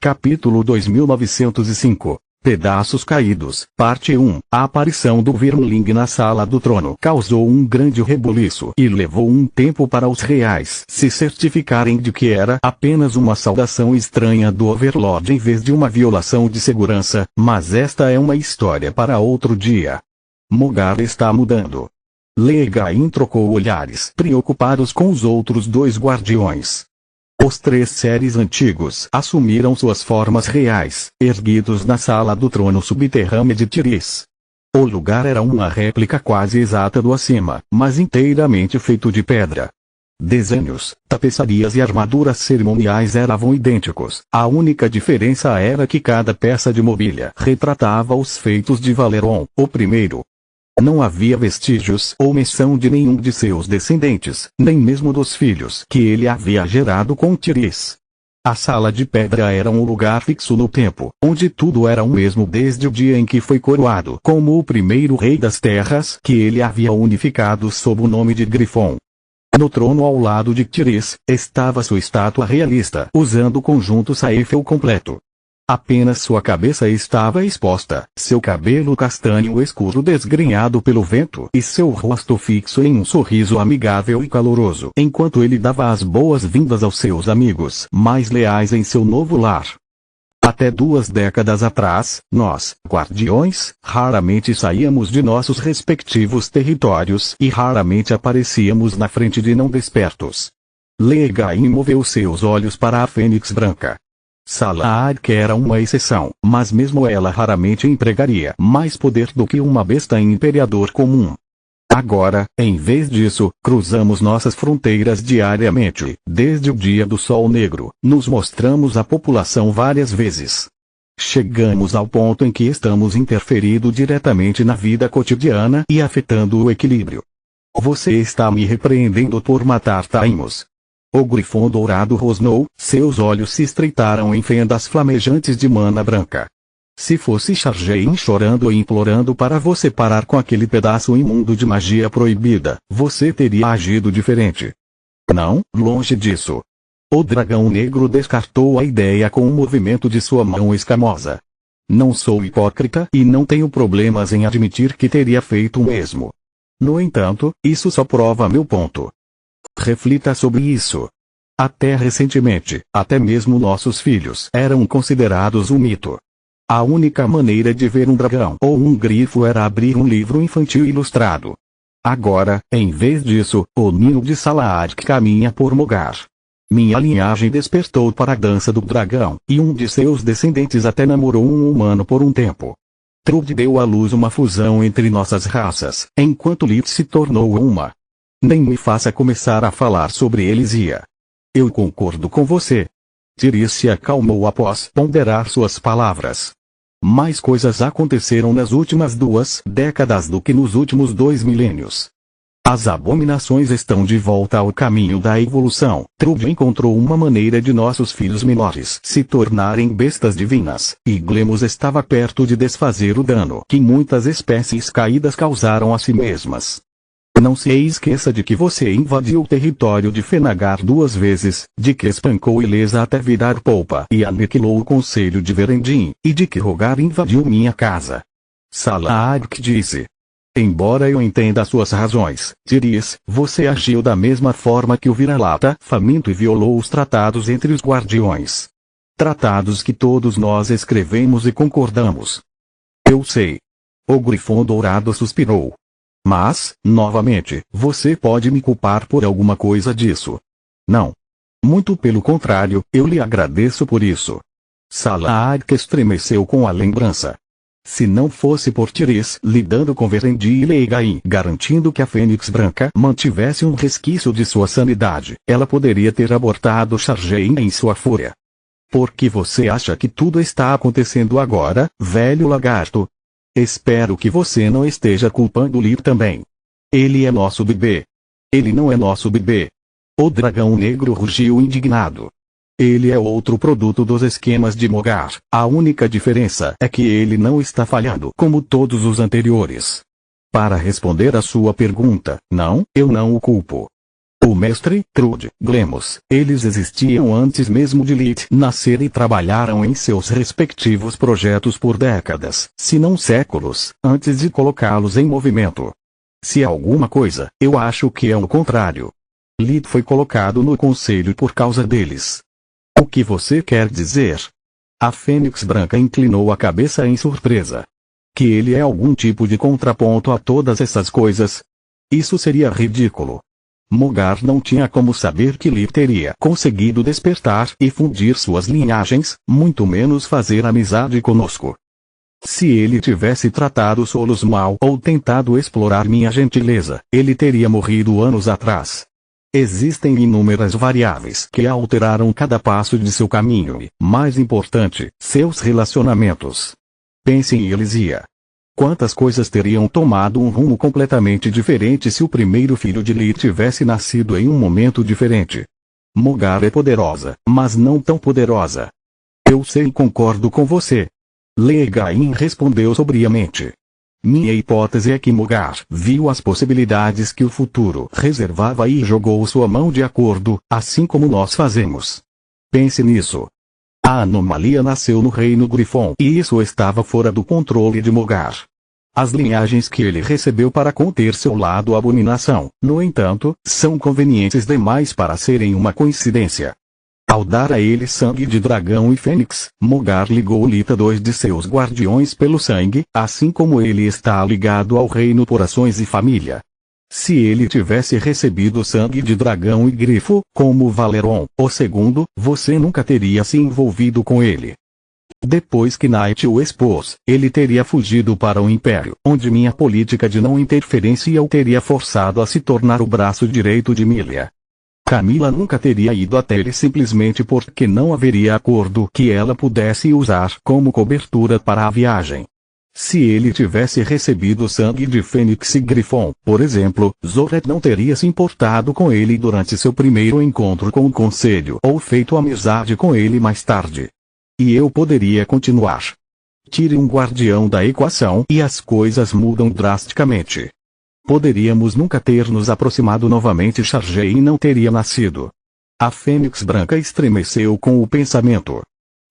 Capítulo 2905. Pedaços Caídos, Parte 1. A aparição do Wyrmling na Sala do Trono causou um grande rebuliço e levou um tempo para os reais se certificarem de que era apenas uma saudação estranha do Overlord em vez de uma violação de segurança, mas esta é uma história para outro dia. Mogar está mudando. Legain trocou olhares preocupados com os outros dois guardiões. Os três seres antigos assumiram suas formas reais, erguidos na sala do trono subterrânea de Tiris. O lugar era uma réplica quase exata do acima, mas inteiramente feito de pedra. Desenhos, tapeçarias e armaduras cerimoniais eram idênticos, a única diferença era que cada peça de mobília retratava os feitos de Valeron, o primeiro. Não havia vestígios ou menção de nenhum de seus descendentes, nem mesmo dos filhos que ele havia gerado com Tiris. A sala de pedra era um lugar fixo no tempo, onde tudo era o mesmo desde o dia em que foi coroado como o primeiro rei das terras que ele havia unificado sob o nome de Grifon. No trono ao lado de Tiris, estava sua estátua realista, usando o conjunto Saefel completo. Apenas sua cabeça estava exposta, seu cabelo castanho escuro desgrenhado pelo vento e seu rosto fixo em um sorriso amigável e caloroso, enquanto ele dava as boas-vindas aos seus amigos mais leais em seu novo lar. Até 2 décadas atrás, nós, guardiões, raramente saíamos de nossos respectivos territórios e raramente aparecíamos na frente de não despertos. Legain moveu seus olhos para a Fênix Branca. Salark era uma exceção, mas mesmo ela raramente empregaria mais poder do que uma besta imperador comum. Agora, em vez disso, cruzamos nossas fronteiras diariamente, desde o dia do Sol Negro, nos mostramos à população várias vezes. Chegamos ao ponto em que estamos interferindo diretamente na vida cotidiana e afetando o equilíbrio. Você está me repreendendo por matar Taimos. O Grifon dourado rosnou, seus olhos se estreitaram em fendas flamejantes de mana branca. Se fosse Sharjane chorando e implorando para você parar com aquele pedaço imundo de magia proibida, você teria agido diferente. Não, longe disso. O dragão negro descartou a ideia com um movimento de sua mão escamosa. Não sou hipócrita e não tenho problemas em admitir que teria feito o mesmo. No entanto, isso só prova meu ponto. Reflita sobre isso. Até recentemente, até mesmo nossos filhos eram considerados um mito. A única maneira de ver um dragão ou um grifo era abrir um livro infantil ilustrado. Agora, em vez disso, o ninho de Salark caminha por Mogar. Minha linhagem despertou para a dança do dragão, e um de seus descendentes até namorou um humano por um tempo. Trud deu à luz uma fusão entre nossas raças, enquanto Lit se tornou uma. Nem me faça começar a falar sobre Elisia. Eu concordo com você. Tiris se acalmou após ponderar suas palavras. Mais coisas aconteceram nas últimas 2 décadas do que nos últimos 2 milênios. As abominações estão de volta ao caminho da evolução. Trud encontrou uma maneira de nossos filhos menores se tornarem bestas divinas, e Glemos estava perto de desfazer o dano que muitas espécies caídas causaram a si mesmas. Não se esqueça de que você invadiu o território de Fenagar 2 vezes, de que espancou Ilesa até virar polpa e aniquilou o conselho de Verendin, e de que Rogar invadiu minha casa. Salark disse. Embora eu entenda suas razões, Tiris, você agiu da mesma forma que o vira-lata faminto e violou os tratados entre os guardiões. Tratados que todos nós escrevemos e concordamos. Eu sei. O Grifon dourado suspirou. Mas, novamente, você pode me culpar por alguma coisa disso. Não. Muito pelo contrário, eu lhe agradeço por isso. Salark estremeceu com a lembrança. Se não fosse por Tiris lidando com Verendi e Legain garantindo que a Fênix Branca mantivesse um resquício de sua sanidade, ela poderia ter abortado Sharjane em sua fúria. Por que você acha que tudo está acontecendo agora, velho lagarto? Espero que você não esteja culpando Lir também. Ele é nosso bebê. Ele não é nosso bebê. O dragão negro rugiu indignado. Ele é outro produto dos esquemas de Mogar. A única diferença é que ele não está falhando como todos os anteriores. Para responder à sua pergunta, não, eu não o culpo. O mestre, Trude, Glemos, eles existiam antes mesmo de Lilith nascer e trabalharam em seus respectivos projetos por décadas, se não séculos, antes de colocá-los em movimento. Se alguma coisa, eu acho que é o contrário. Lilith foi colocado no conselho por causa deles. O que você quer dizer? A Fênix Branca inclinou a cabeça em surpresa. Que ele é algum tipo de contraponto a todas essas coisas? Isso seria ridículo. Mogar não tinha como saber que Lilith teria conseguido despertar e fundir suas linhagens, muito menos fazer amizade conosco. Se ele tivesse tratado Solos mal ou tentado explorar minha gentileza, ele teria morrido anos atrás. Existem inúmeras variáveis que alteraram cada passo de seu caminho e, mais importante, seus relacionamentos. Pense em Elisia. Quantas coisas teriam tomado um rumo completamente diferente se o primeiro filho de Lilith tivesse nascido em um momento diferente? Mogar é poderosa, mas não tão poderosa. Eu sei e concordo com você. Legain respondeu sobriamente. Minha hipótese é que Mogar viu as possibilidades que o futuro reservava e jogou sua mão de acordo, assim como nós fazemos. Pense nisso. A anomalia nasceu no reino Grifon e isso estava fora do controle de Mogar. As linhagens que ele recebeu para conter seu lado abominação, no entanto, são convenientes demais para serem uma coincidência. Ao dar a ele sangue de dragão e fênix, Mogar ligou Lilith a 2 de seus guardiões pelo sangue, assim como ele está ligado ao reino por ações e família. Se ele tivesse recebido sangue de dragão e grifo, como Valeron, o segundo, você nunca teria se envolvido com ele. Depois que Night o expôs, ele teria fugido para o Império, onde minha política de não interferência o teria forçado a se tornar o braço direito de Milia. Camila nunca teria ido até ele simplesmente porque não haveria acordo que ela pudesse usar como cobertura para a viagem. Se ele tivesse recebido sangue de Fênix e Grifon, por exemplo, Zoret não teria se importado com ele durante seu primeiro encontro com o Conselho ou feito amizade com ele mais tarde. E eu poderia continuar. Tire um guardião da equação e as coisas mudam drasticamente. Poderíamos nunca ter nos aproximado novamente. Chargei não teria nascido. A Fênix Branca estremeceu com o pensamento.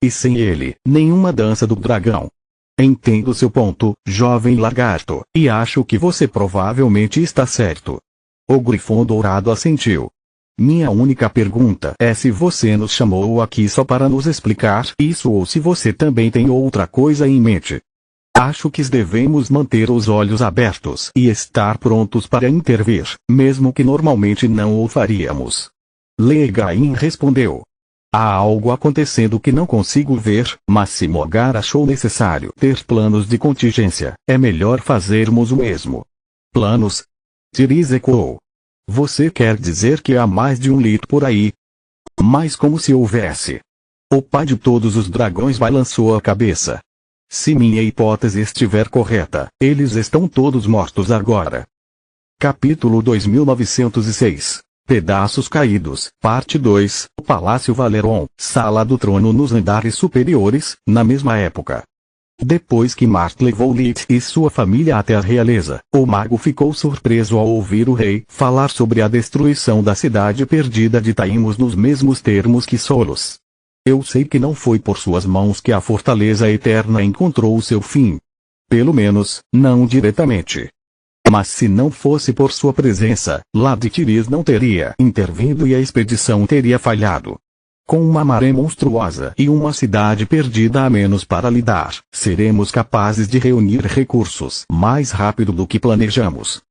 E sem ele, nenhuma dança do dragão. Entendo seu ponto, jovem lagarto, e acho que você provavelmente está certo. O Grifon Dourado assentiu. Minha única pergunta é se você nos chamou aqui só para nos explicar isso ou se você também tem outra coisa em mente. Acho que devemos manter os olhos abertos e estar prontos para intervir, mesmo que normalmente não o faríamos. Legain respondeu. Há algo acontecendo que não consigo ver, mas se Mogar achou necessário ter planos de contingência, é melhor fazermos o mesmo. Planos? Tiriz ecoou. Você quer dizer que há mais de um Lilith por aí? Mas como se houvesse. O pai de todos os dragões balançou a cabeça. Se minha hipótese estiver correta, eles estão todos mortos agora. Capítulo 2906. Pedaços Caídos, Parte 2, o Palácio Valeron, Sala do Trono nos andares superiores, na mesma época. Depois que Mart levou Lilith e sua família até a realeza, o mago ficou surpreso ao ouvir o rei falar sobre a destruição da cidade perdida de Taimos nos mesmos termos que Solos. Eu sei que não foi por suas mãos que a Fortaleza Eterna encontrou seu fim. Pelo menos, não diretamente. Mas se não fosse por sua presença, Laditiris não teria intervindo e a expedição teria falhado. Com uma maré monstruosa e uma cidade perdida a menos para lidar, seremos capazes de reunir recursos mais rápido do que planejamos.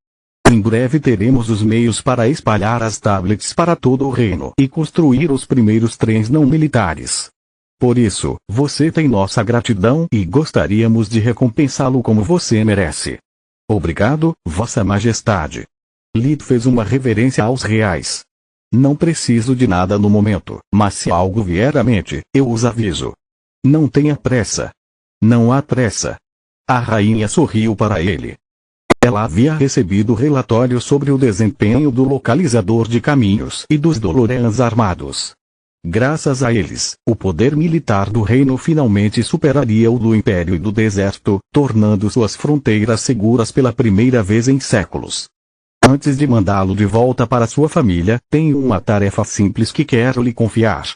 Em breve teremos os meios para espalhar as tablets para todo o reino e construir os primeiros trens não militares. Por isso, você tem nossa gratidão e gostaríamos de recompensá-lo como você merece. Obrigado, Vossa Majestade. Lilith fez uma reverência aos reais. Não preciso de nada no momento, mas se algo vier à mente, eu os aviso. Não tenha pressa. Não há pressa. A rainha sorriu para ele. Ela havia recebido relatórios sobre o desempenho do localizador de caminhos e dos Dolorans armados. Graças a eles, o poder militar do reino finalmente superaria o do Império e do Deserto, tornando suas fronteiras seguras pela primeira vez em séculos. Antes de mandá-lo de volta para sua família, tenho uma tarefa simples que quero lhe confiar.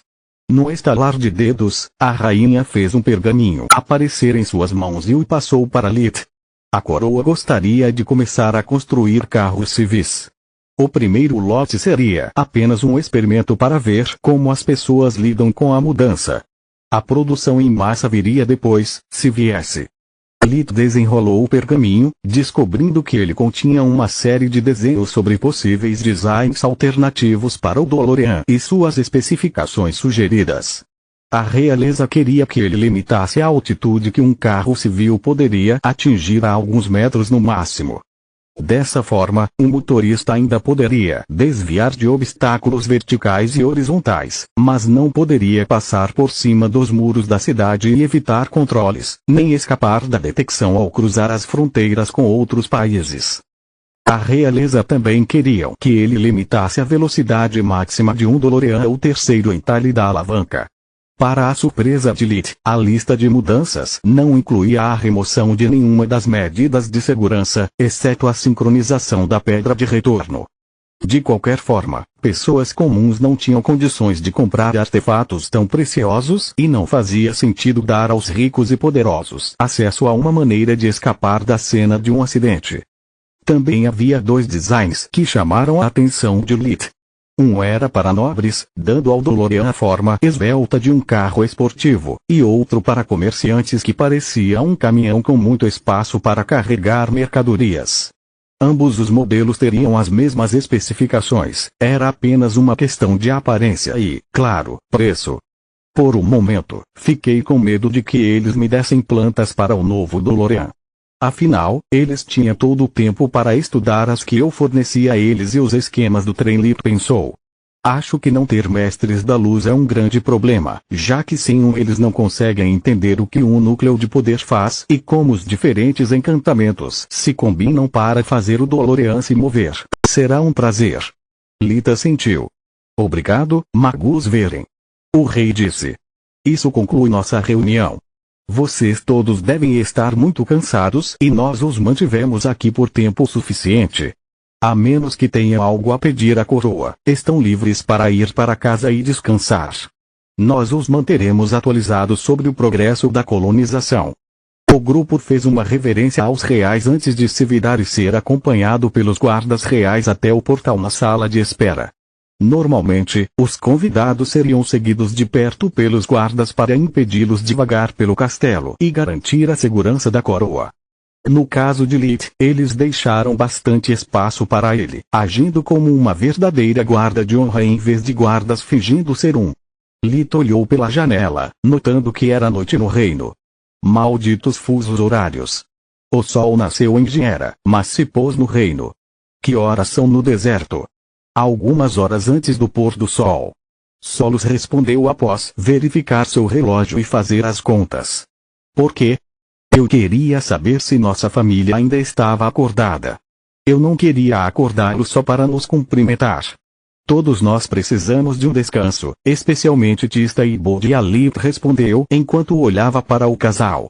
No estalar de dedos, a rainha fez um pergaminho aparecer em suas mãos e o passou para Lith. A coroa gostaria de começar a construir carros civis. O primeiro lote seria apenas um experimento para ver como as pessoas lidam com a mudança. A produção em massa viria depois, se viesse. Lith desenrolou o pergaminho, descobrindo que ele continha uma série de desenhos sobre possíveis designs alternativos para o DeLorean e suas especificações sugeridas. A realeza queria que ele limitasse a altitude que um carro civil poderia atingir a alguns metros no máximo. Dessa forma, o motorista ainda poderia desviar de obstáculos verticais e horizontais, mas não poderia passar por cima dos muros da cidade e evitar controles, nem escapar da detecção ao cruzar as fronteiras com outros países. A realeza também queria que ele limitasse a velocidade máxima de um DeLorean ao terceiro entalhe da alavanca. Para a surpresa de Lith, a lista de mudanças não incluía a remoção de nenhuma das medidas de segurança, exceto a sincronização da pedra de retorno. De qualquer forma, pessoas comuns não tinham condições de comprar artefatos tão preciosos e não fazia sentido dar aos ricos e poderosos acesso a uma maneira de escapar da cena de um acidente. Também havia dois designs que chamaram a atenção de Lith. Um era para nobres, dando ao DeLorean a forma esbelta de um carro esportivo, e outro para comerciantes que parecia um caminhão com muito espaço para carregar mercadorias. Ambos os modelos teriam as mesmas especificações, era apenas uma questão de aparência e, claro, preço. Por um momento, fiquei com medo de que eles me dessem plantas para o novo DeLorean. Afinal, eles tinham todo o tempo para estudar as que eu fornecia a eles e os esquemas do trem. Lith pensou. Acho que não ter mestres da luz é um grande problema, já que sem um eles não conseguem entender o que um núcleo de poder faz e como os diferentes encantamentos se combinam para fazer o DeLorean se mover. Será um prazer. Lith assentiu. Obrigado, Magus Veren. O rei disse. Isso conclui nossa reunião. Vocês todos devem estar muito cansados e nós os mantivemos aqui por tempo suficiente. A menos que tenham algo a pedir à coroa, estão livres para ir para casa e descansar. Nós os manteremos atualizados sobre o progresso da colonização. O grupo fez uma reverência aos reais antes de se virar e ser acompanhado pelos guardas reais até o portal na sala de espera. Normalmente, os convidados seriam seguidos de perto pelos guardas para impedi-los de vagar pelo castelo e garantir a segurança da coroa. No caso de Lith, eles deixaram bastante espaço para ele, agindo como uma verdadeira guarda de honra em vez de guardas fingindo ser um. Lith olhou pela janela, notando que era noite no reino. Malditos fusos horários. O sol nasceu em Gera, mas se pôs no reino. Que horas são no deserto? Algumas horas antes do pôr do sol. Solos respondeu após verificar seu relógio e fazer as contas. Por quê? Eu queria saber se nossa família ainda estava acordada. Eu não queria acordá-lo só para nos cumprimentar. Todos nós precisamos de um descanso, especialmente Tista e Bode. Lith respondeu enquanto olhava para o casal.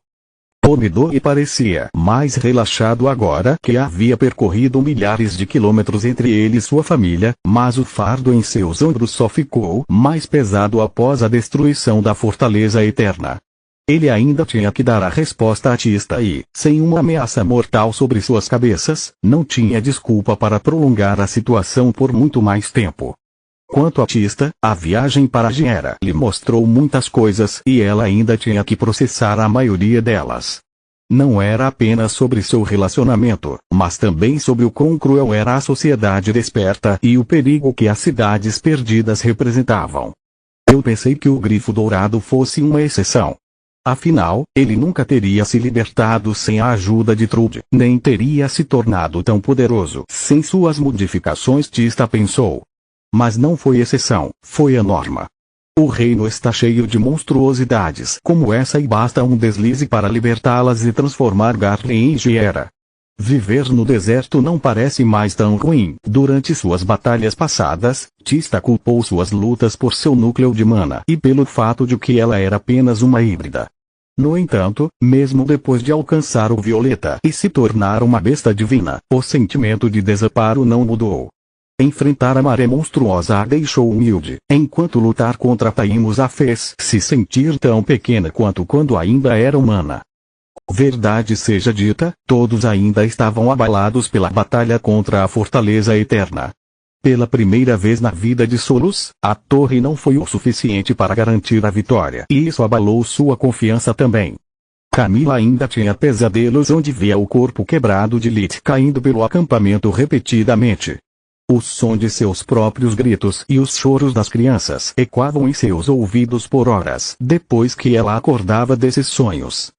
O Midori parecia mais relaxado agora que havia percorrido milhares de quilômetros entre ele e sua família, mas o fardo em seus ombros só ficou mais pesado após a destruição da Fortaleza Eterna. Ele ainda tinha que dar a resposta a Tista e, sem uma ameaça mortal sobre suas cabeças, não tinha desculpa para prolongar a situação por muito mais tempo. Quanto a Tista, a viagem para Gera lhe mostrou muitas coisas e ela ainda tinha que processar a maioria delas. Não era apenas sobre seu relacionamento, mas também sobre o quão cruel era a sociedade desperta e o perigo que as cidades perdidas representavam. Eu pensei que o Grifo Dourado fosse uma exceção. Afinal, ele nunca teria se libertado sem a ajuda de Trude, nem teria se tornado tão poderoso sem suas modificações. Tista pensou. Mas não foi exceção, foi a norma. O reino está cheio de monstruosidades como essa e basta um deslize para libertá-las e transformar Garley em Gera. Viver no deserto não parece mais tão ruim. Durante suas batalhas passadas, Tista culpou suas lutas por seu núcleo de mana e pelo fato de que ela era apenas uma híbrida. No entanto, mesmo depois de alcançar o Violeta e se tornar uma besta divina, o sentimento de desamparo não mudou. Enfrentar a maré monstruosa a deixou humilde, enquanto lutar contra Paimos a fez se sentir tão pequena quanto quando ainda era humana. Verdade seja dita, todos ainda estavam abalados pela batalha contra a Fortaleza Eterna. Pela primeira vez na vida de Solus, a torre não foi o suficiente para garantir a vitória, e isso abalou sua confiança também. Camila ainda tinha pesadelos onde via o corpo quebrado de Lith caindo pelo acampamento repetidamente. O som de seus próprios gritos e os choros das crianças ecoavam em seus ouvidos por horas depois que ela acordava desses sonhos.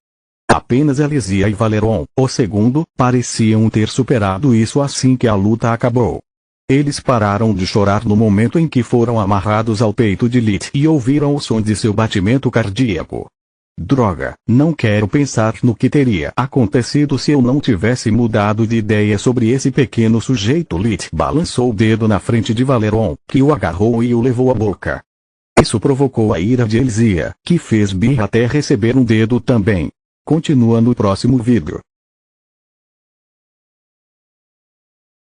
Apenas Elisia e Valeron, o segundo, pareciam ter superado isso assim que a luta acabou. Eles pararam de chorar no momento em que foram amarrados ao peito de Lith e ouviram o som de seu batimento cardíaco. Droga, não quero pensar no que teria acontecido se eu não tivesse mudado de ideia sobre esse pequeno sujeito. Lith balançou o dedo na frente de Valeron, que o agarrou e o levou à boca. Isso provocou a ira de Elisia, que fez birra até receber um dedo também. Continua no próximo vídeo.